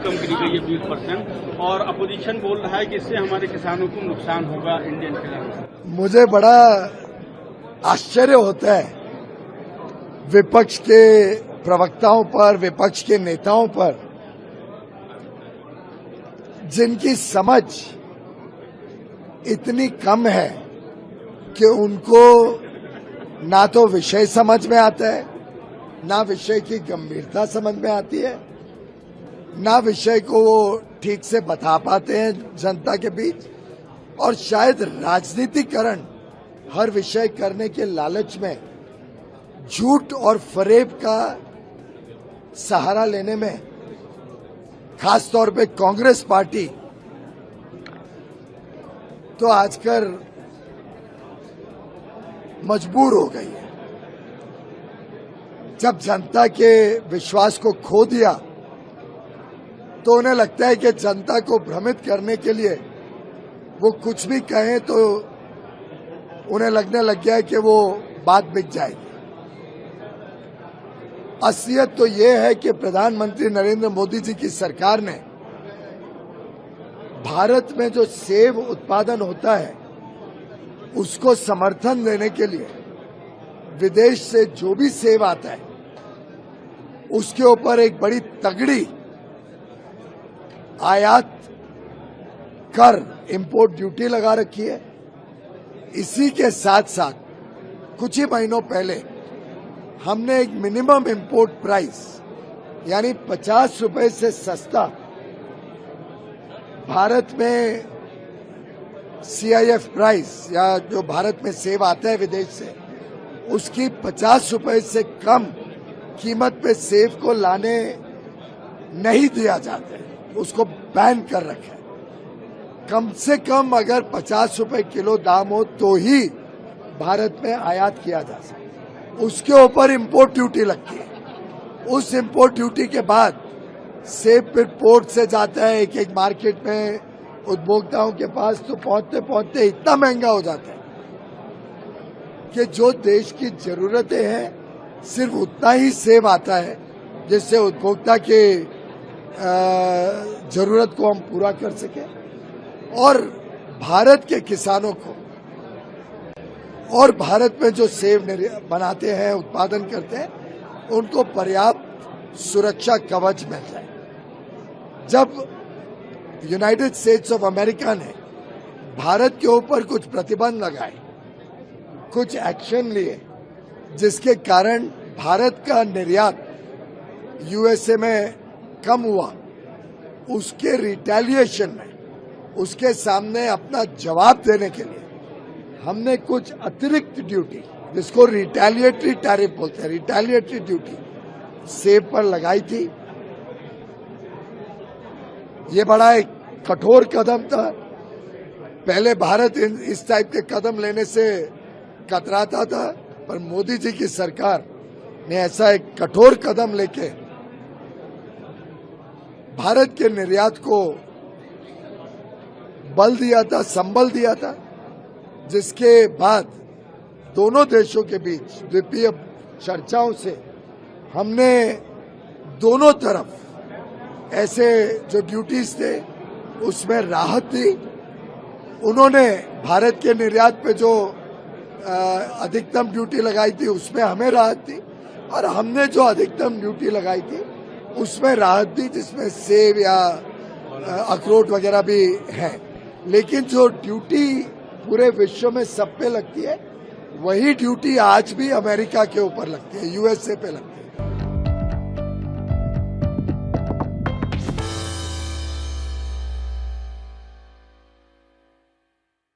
कम करी गई है 20%, और अपोजिशन बोल रहा है कि इससे हमारे किसानों को नुकसान होगा इंडियन फिलहाल। मुझे बड़ा आश्चर्य होता है विपक्ष के प्रवक्ताओं पर, विपक्ष के नेताओं पर, जिनकी समझ इतनी कम है कि उनको ना तो विषय समझ में आता है, ना विषय की गंभीरता समझ में आती है, ना विषय को वो ठीक से बता पाते हैं जनता के बीच, और शायद राजनीतिकरण हर विषय करने के लालच में झूठ और फरेब का सहारा लेने में खास तौर पे कांग्रेस पार्टी तो आजकल मजबूर हो गई है। जब जनता के विश्वास को खो दिया तो उन्हें लगता है कि जनता को भ्रमित करने के लिए वो कुछ भी कहें तो उन्हें लगने लग गया है कि वो बात बिक जाएगी। असलियत तो ये है कि प्रधानमंत्री नरेंद्र मोदी जी की सरकार ने भारत में जो सेब उत्पादन होता है उसको समर्थन देने के लिए विदेश से जो भी सेब आता है उसके ऊपर एक बड़ी तगड़ी आयात कर, इंपोर्ट ड्यूटी लगा रखी है। इसी के साथ साथ कुछ ही महीनों पहले हमने एक मिनिमम इंपोर्ट प्राइस यानी 50 रुपए से सस्ता भारत में CIF प्राइस या जो भारत में सेब आता है विदेश से उसकी 50 रुपए से कम कीमत पे सेब को लाने नहीं दिया जाता है, उसको बैन कर रखा है। कम से कम अगर 50 रुपए किलो दाम हो तो ही भारत में आयात किया जा सकता है। उसके ऊपर इंपोर्ट ड्यूटी लगती है। उस इंपोर्ट ड्यूटी के बाद सेब फिर पोर्ट से जाता है एक एक मार्केट में उपभोक्ताओं के पास, तो पहुंचते पहुंचते इतना महंगा हो जाता है कि जो देश की जरूरतें हैं सिर्फ उतना ही सेब आता है जिससे उपभोक्ता के जरूरत को हम पूरा कर सके और भारत के किसानों को और भारत में जो सेब बनाते हैं, उत्पादन करते हैं, उनको पर्याप्त सुरक्षा कवच मिल जाए। जब यूनाइटेड स्टेट्स ऑफ अमेरिका ने भारत के ऊपर कुछ प्रतिबंध लगाए, कुछ एक्शन लिए, जिसके कारण भारत का निर्यात USA में कम हुआ, उसके रिटेलिएशन में, उसके सामने अपना जवाब देने के लिए हमने कुछ अतिरिक्त ड्यूटी, जिसको रिटेलिएटरी टैरिफ बोलते हैं, रिटेलिएटरी ड्यूटी सेब पर लगाई थी। ये बड़ा एक कठोर कदम था। पहले भारत इस टाइप के कदम लेने से कतराता था, पर मोदी जी की सरकार ने ऐसा एक कठोर कदम लेके भारत के निर्यात को बल दिया था, संबल दिया था, जिसके बाद दोनों देशों के बीच द्विपक्षीय चर्चाओं से हमने दोनों तरफ ऐसे जो ड्यूटीज थे उसमें राहत दी। उन्होंने भारत के निर्यात पे जो अधिकतम ड्यूटी लगाई थी उसमें हमें राहत दी, और हमने जो अधिकतम ड्यूटी लगाई थी उसमें राहत दी, जिसमें सेब या अखरोट वगैरह भी है। लेकिन जो ड्यूटी पूरे विश्व में सब पे लगती है वही ड्यूटी आज भी अमेरिका के ऊपर लगती है, USA पे लगती है।